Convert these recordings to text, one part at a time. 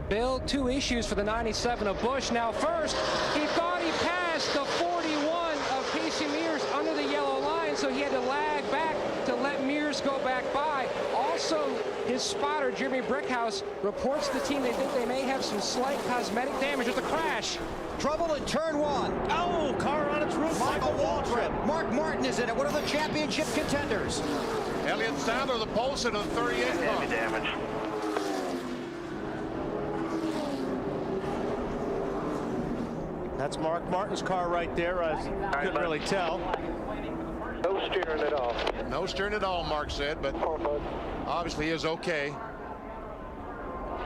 Bill, two issues for the 97 of Busch. Now first, he thought he passed the 41 of Casey Mears under the yellow line, so he had to lag back to let Mears go back by. Also, his spotter, Jeremy Brickhouse, reports to the team they think they may have some slight cosmetic damage with the crash. Trouble in turn one. Oh, car on its roof. Michael Waltrip. Mark Martin is in it. What are the championship contenders? Elliott Sadler, the Polson on 38 car. Damage. That's Mark Martin's car right there. I couldn't really tell. No steering at all. No steering at all, Mark said, but obviously he is okay.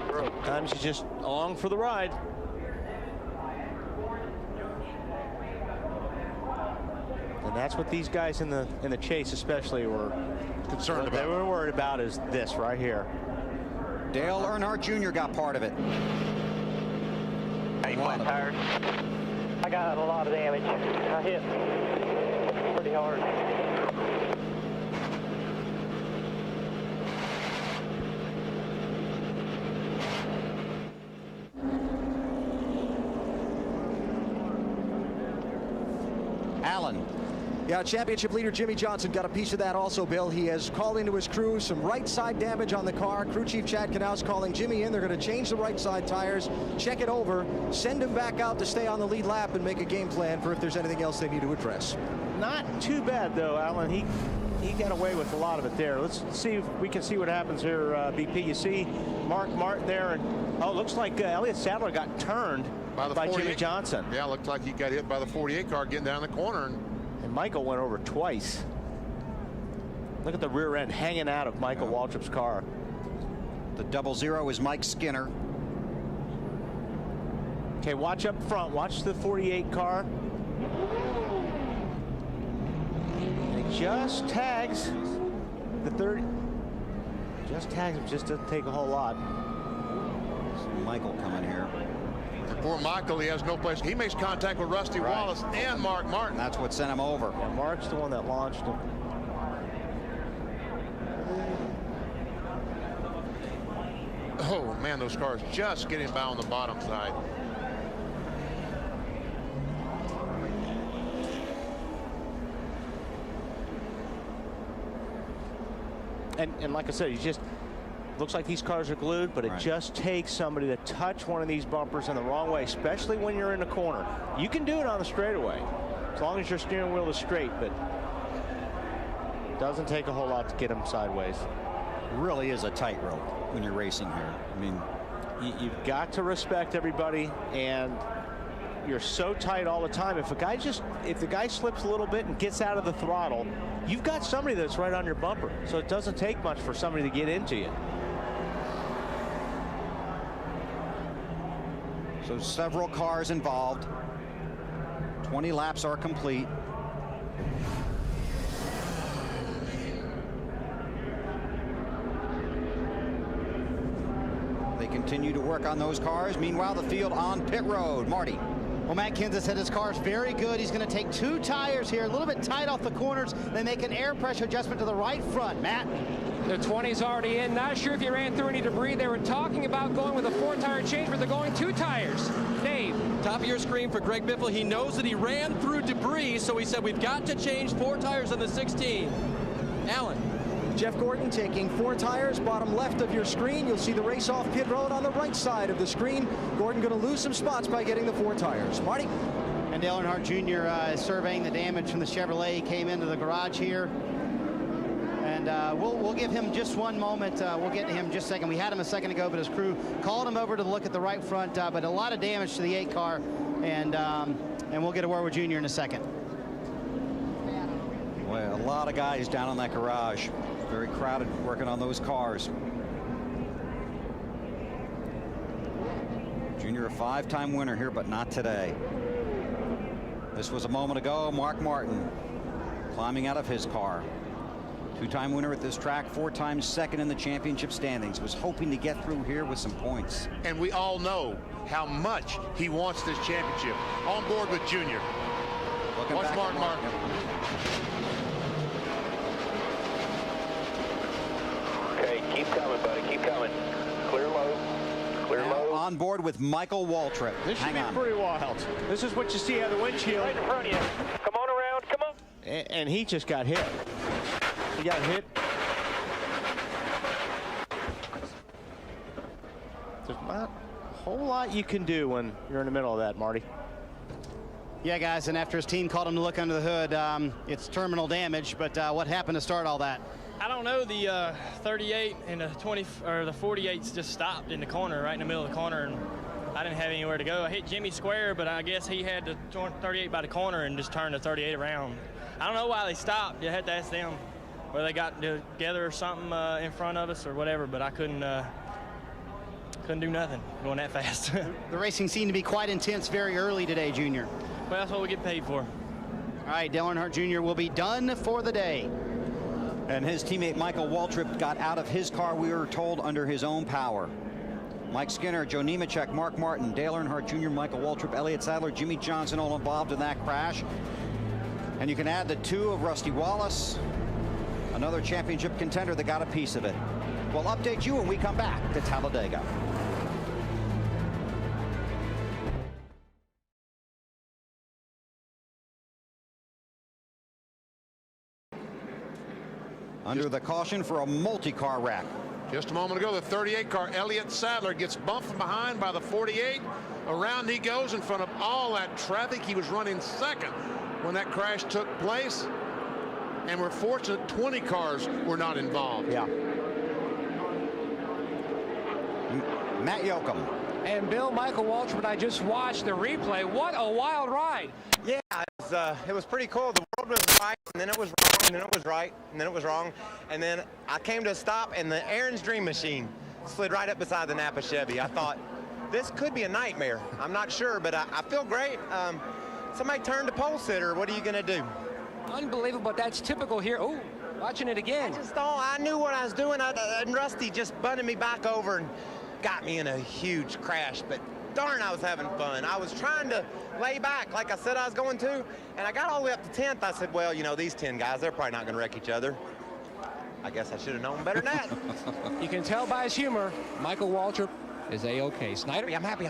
Sometimes he's just along for the ride. And that's what these guys in the chase especially were Concerned about. They were worried about is this right here. Dale Earnhardt Jr. got part of it. Hey, flat tires. I got a lot of damage. I hit pretty hard. Allen. Yeah, championship leader Jimmy Johnson got a piece of that also, Bill. He has called into his crew some right side damage on the car. Crew chief Chad Knaus calling Jimmy in. They're going to change the right side tires, check it over, send him back out to stay on the lead lap and make a game plan for if there's anything else they need to address. Not too bad though, Alan. He got away with a lot of it there. Let's see if we can see what happens here, BP. You see Mark Martin there, and oh, looks like Elliott Sadler got turned by Jimmy Johnson. Yeah, looked like he got hit by the 48 car getting down the corner. And Michael went over twice. Look at the rear end hanging out of Michael Waltrip's car. The 00 is Mike Skinner. Okay, watch up front. Watch the 48 car. And he just tags the 30. Just tags him. Just doesn't take a whole lot. Michael coming here. Poor Michael, he has no place. He makes contact with Rusty Wallace and Mark Martin. That's what sent him over. Yeah, Mark's the one that launched him. Oh man, those cars just getting by on the bottom side. And like I said, he just looks like these cars are glued, but it just takes somebody to touch one of these bumpers in the wrong way, especially when you're in the corner. You can do it on the straightaway, as long as your steering wheel is straight, but it doesn't take a whole lot to get them sideways. It really is a tightrope when you're racing here. I mean, you've got to respect everybody, and you're so tight all the time. If the guy slips a little bit and gets out of the throttle, you've got somebody that's right on your bumper, so it doesn't take much for somebody to get into you. So several cars involved. 20 laps are complete. They continue to work on those cars. Meanwhile, the field on pit road. Marty. Well, Matt Kenseth said his car's very good. He's going to take two tires here, a little bit tight off the corners. They make an air pressure adjustment to the right front. Matt? The 20's already in. Not sure if you ran through any debris. They were talking about going with a 4-tire change, but they're going 2 tires. Dave. Top of your screen for Greg Biffle. He knows that he ran through debris, so he said we've got to change 4 tires on the 16. Alan. Jeff Gordon taking 4 tires, bottom left of your screen. You'll see the race off pit road on the right side of the screen. Gordon going to lose some spots by getting the 4 tires. Marty. And Dale Earnhardt Jr. Is surveying the damage from the Chevrolet. He came into the garage here. And we'll give him just one moment. We'll get to him in just a second. We had him a second ago, but his crew called him over to look at the right front. But a lot of damage to the 8 car. And we'll get a word with Junior in a second. Well, a lot of guys down on that garage. Very crowded working on those cars. Junior, a 5-time winner here, but not today. This was a moment ago. Mark Martin climbing out of his car. 2-time winner at this track, 4 times second in the championship standings. Was hoping to get through here with some points. And we all know how much he wants this championship. On board with Junior. Watch Mark Martin. Okay, keep coming, buddy. Keep coming. Clear low. Clear low. on board with Michael Waltrip. This should be pretty wild. This is what you see out of the windshield. Right in front of you. Come on around, come on. And he just got hit. He got hit. There's not a whole lot you can do when you're in the middle of that, Marty. Yeah, guys, and after his team called him to look under the hood, it's terminal damage, but what happened to start all that? I don't know. The 38 and the 20 or the 48s just stopped in the corner, right in the middle of the corner, and I didn't have anywhere to go. I hit Jimmy square, but I guess he had to turn 38 by the corner and just turn the 38 around. I don't know why they stopped. You had to ask them whether they got together or something in front of us or whatever, but I couldn't do nothing going that fast. The racing seemed to be quite intense very early today, Junior. Well, that's what we get paid for. All right, Dale Earnhardt Jr. will be done for the day. And his teammate Michael Waltrip got out of his car, we were told, under his own power. Mike Skinner, Joe Nemechek, Mark Martin, Dale Earnhardt Jr., Michael Waltrip, Elliott Sadler, Jimmy Johnson all involved in that crash. And you can add the 2 of Rusty Wallace, another championship contender that got a piece of it. We'll update you when we come back to Talladega. Under the caution for a multi-car wreck. Just a moment ago, the 38 car, Elliott Sadler, gets bumped from behind by the 48. Around he goes in front of all that traffic. He was running second when that crash took place. And we're fortunate 20 cars were not involved. Yeah. Matt Yoakum. And Bill, Michael Waltrip, and I just watched the replay. What a wild ride. Yeah, it was pretty cool. The world was right, and then it was wrong, and then it was right, and then it was wrong. And then I came to a stop, and the Aaron's Dream Machine slid right up beside the Napa Chevy. I thought, this could be a nightmare. I'm not sure, but I feel great. Somebody turned the pole sitter. What are you going to do? Unbelievable, but that's typical here. Oh, watching it again. I knew what I was doing, and Rusty just bunted me back over and got me in a huge crash, but darn, I was having fun. I was trying to lay back like I said I was going to, and I got all the way up to 10th. I said, well, you know, these 10 guys, they're probably not going to wreck each other. I guess I should have known better than that. You can tell by his humor, Michael Waltrip is A-OK. Snyder, I'm happy.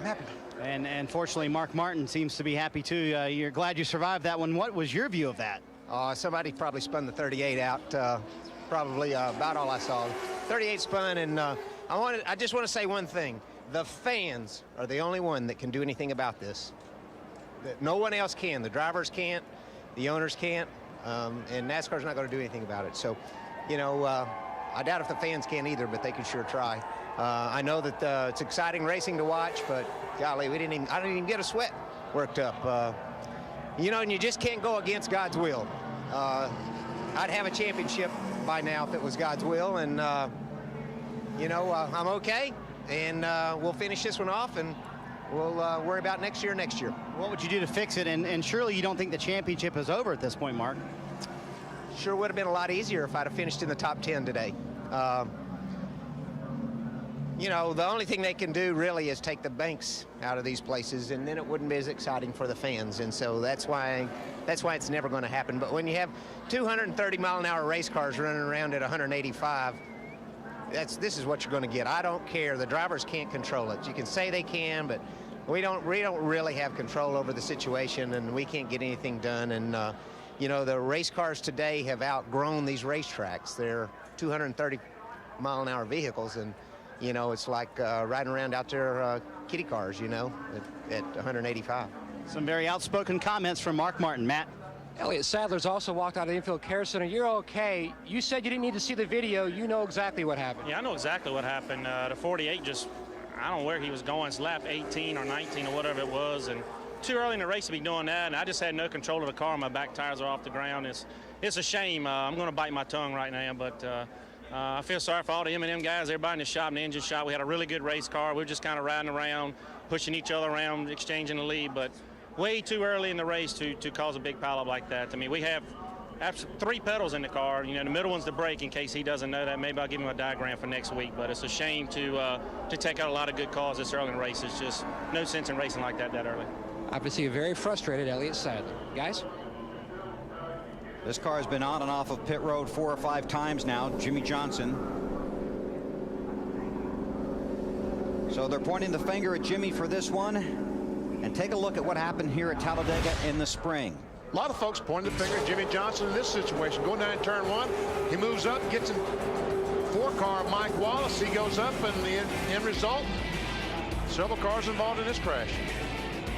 And fortunately, Mark Martin seems to be happy too. You're glad you survived that one. What was your view of that? Somebody probably spun the 38 out. Probably about all I saw. 38 spun, and I just want to say one thing. The fans are the only one that can do anything about this. No one else can. The drivers can't. The owners can't. And NASCAR's not going to do anything about it. So, you know, I doubt if the fans can either, but they can sure try. I know that it's exciting racing to watch, but golly, I didn't even get a sweat worked up. You know, and you just can't go against God's will. I'd have a championship by now if it was God's will, and you know, I'm okay, and we'll finish this one off, and we'll worry about next year. What would you do to fix it? And surely you don't think the championship is over at this point, Mark? Sure would have been a lot easier if I'd have finished in the top 10 today. You know, the only thing they can do really is take the banks out of these places, and then it wouldn't be as exciting for the fans. And so that's why it's never going to happen. But when you have 230-mile-an-hour race cars running around at 185, this is what you're going to get. I don't care. The drivers can't control it. You can say they can, but we don't really have control over the situation, and we can't get anything done. And you know, the race cars today have outgrown these racetracks. They're 230-mile-an-hour vehicles, and you know, it's like riding around out there kitty cars, you know, at 185. Some very outspoken comments from Mark Martin. Matt? Elliott Sadler's also walked out of the infield care center. You're okay. You said you didn't need to see the video. You know exactly what happened. Yeah, I know exactly what happened. The 48 just, I don't know where he was going. It's lap 18 or 19 or whatever it was, and too early in the race to be doing that, and I just had no control of the car. My back tires are off the ground. It's a shame. I'm going to bite my tongue right now, but I feel sorry for all the M&M guys, everybody in the shop, in the engine shop. We had a really good race car. We were just kind of riding around, pushing each other around, exchanging the lead, but way too early in the race to cause a big pileup like that. I mean, we have 3 pedals in the car. You know, the middle one's the brake, in case he doesn't know that. Maybe I'll give him a diagram for next week, but it's a shame to take out a lot of good cars this early in the race. It's just no sense in racing like that early. Obviously a very frustrated Elliott Sadler. Guys? This car has been on and off of pit road 4 or 5 times now. Jimmy Johnson. So they're pointing the finger at Jimmy for this one. And take a look at what happened here at Talladega in the spring. A lot of folks pointing the finger at Jimmy Johnson in this situation. Going down in turn one, he moves up, gets in 4-car Mike Wallace. He goes up, and the end result, several cars involved in this crash.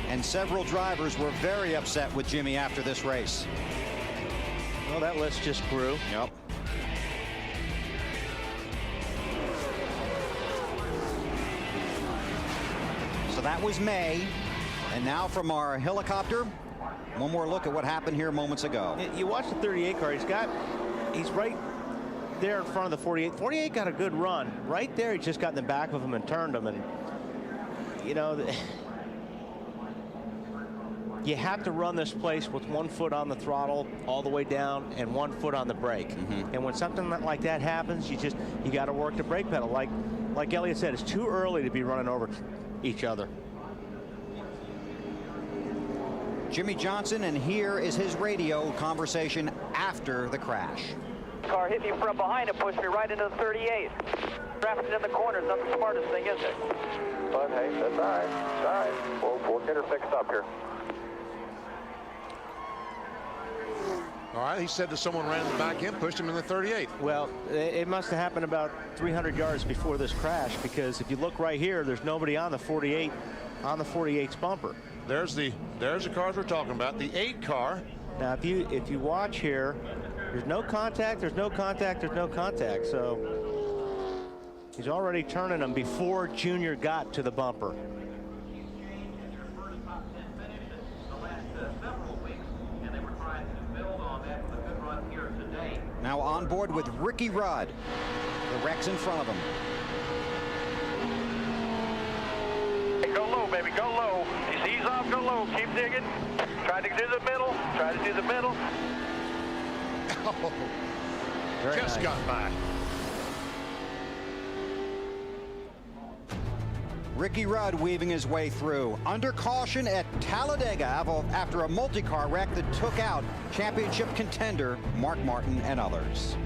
And several drivers were very upset with Jimmy after this race. Well, that list just grew. Yep. So that was May. And now from our helicopter, one more look at what happened here moments ago. You watch the 38 car. He's right there in front of the 48. 48 got a good run. Right there, he just got in the back of him and turned him. And, you know, you have to run this place with 1 foot on the throttle all the way down and 1 foot on the brake. And when something like that happens, you got to work the brake pedal. Like Elliott said, it's too early to be running over each other. Jimmy Johnson, and here is his radio conversation after the crash. Car hit me from behind and pushed me right into the 38. Drafting in the corner is not the smartest thing, is it? But hey, that's all right. It's all right. We'll get her fixed up here. All right, he said that someone ran the back end, pushed him in the 38. Well, it must have happened about 300 yards before this crash, because if you look right here, there's nobody on the 48, on the 48's bumper. There's the cars we're talking about, the 8 car. Now, if you watch here, there's no contact, there's no contact, there's no contact. So he's already turning them before Junior got to the bumper. Now on board with Ricky Rudd. The wreck's in front of him. Hey, go low, baby, go low. Ease off, go low, keep digging. Try to do the middle, try to do the middle. Oh, just nice. got by. Ricky Rudd weaving his way through. Under caution at Talladega after a multi-car wreck that took out championship contender Mark Martin and others.